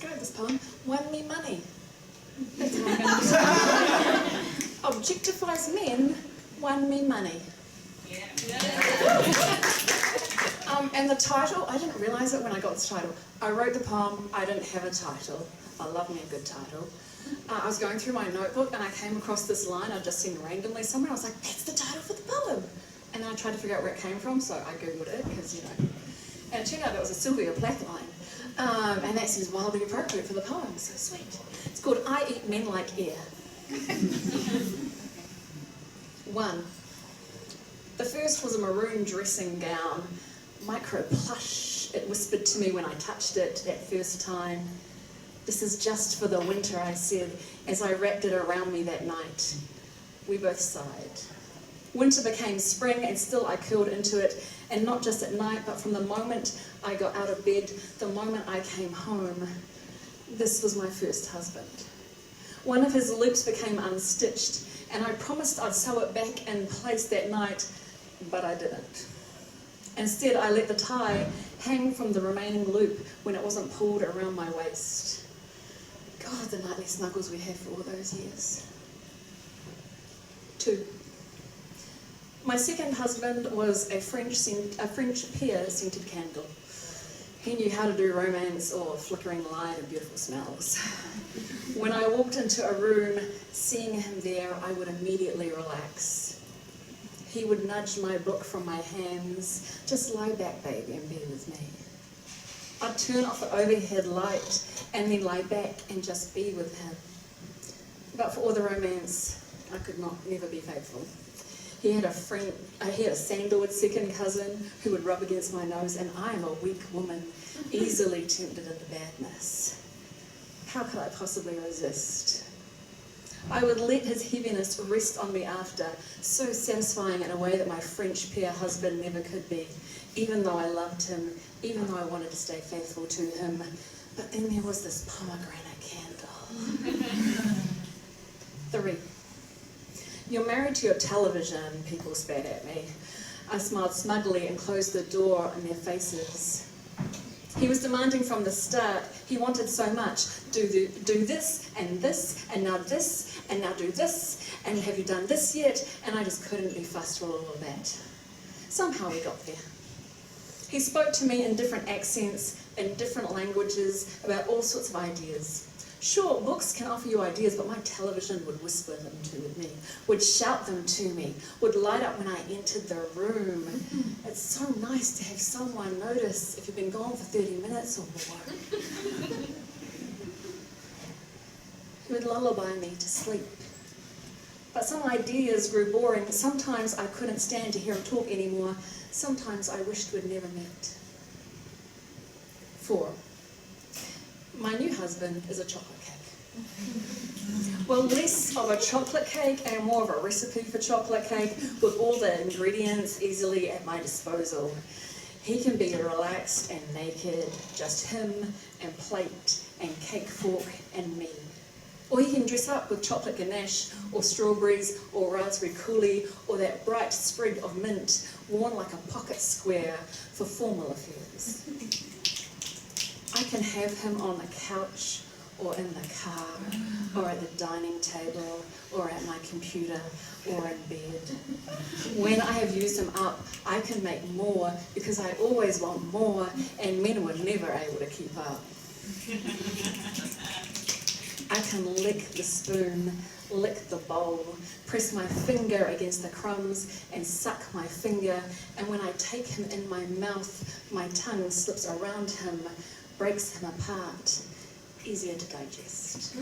describe this poem, won me money. That's how I'm going to objectifies men, won me money. Yeah. And the title, I didn't realise it when I got this title. I wrote the poem, I didn't have a title. I love me a good title. I was going through my notebook and I came across this line I'd just seen randomly somewhere. I was like, that's the title for the poem. And then I tried to figure out where it came from, so I googled it, because, you know. And it turned out it was a Sylvia Plath line. And that seems wildly appropriate for the poem, so sweet. It's called I Eat Men Like Air. 1. The first was a maroon dressing gown, micro plush. It whispered to me when I touched it that first time. This is just for the winter, I said, as I wrapped it around me that night. We both sighed. Winter became spring, and still I curled into it, and not just at night, but from the moment I got out of bed, the moment I came home. This was my first husband. One of his loops became unstitched, and I promised I'd sew it back in place that night, but I didn't. Instead, I let the tie hang from the remaining loop when it wasn't pulled around my waist. God, the nightly snuggles we had for all those years. 2. My second husband was a Fringe pear scented candle. He knew how to do romance or flickering light and beautiful smells. When I walked into a room, seeing him there, I would immediately relax. He would nudge my book from my hands. Just lie back, baby, and be with me. I'd turn off the overhead light and then lie back and just be with him. But for all the romance, I could never be faithful. He had a sandalwood second cousin who would rub against my nose, and I am a weak woman, easily tempted into badness. How could I possibly resist? I would let his heaviness rest on me after, so satisfying in a way that my French pear husband never could be, even though I loved him, even though I wanted to stay faithful to him. But then there was this pomegranate candle. 3. You're married to your television, people spat at me. I smiled smugly and closed the door in their faces. He was demanding from the start. He wanted so much. Do this, and now this, and now do this, and have you done this yet? And I just couldn't be fussed with all of that. Somehow we got there. He spoke to me in different accents, in different languages, about all sorts of ideas. Sure, books can offer you ideas, but my television would whisper them to me, would shout them to me, would light up when I entered the room. It's so nice to have someone notice if you've been gone for 30 minutes or more. He would lullaby me to sleep. But some ideas grew boring. Sometimes I couldn't stand to hear him talk anymore. Sometimes I wished we'd never met. 4. My new husband is a chocolate cake. Well, less of a chocolate cake and more of a recipe for chocolate cake with all the ingredients easily at my disposal. He can be relaxed and naked, just him and plate and cake fork and me. Or he can dress up with chocolate ganache or strawberries or raspberry coulis or that bright sprig of mint worn like a pocket square for formal affairs. I can have him on the couch or in the car or at the dining table or at my computer or in bed. When I have used him up, I can make more because I always want more, and men were never able to keep up. I can lick the spoon, lick the bowl, press my finger against the crumbs and suck my finger, and when I take him in my mouth, my tongue slips around him, breaks him apart, easier to digest.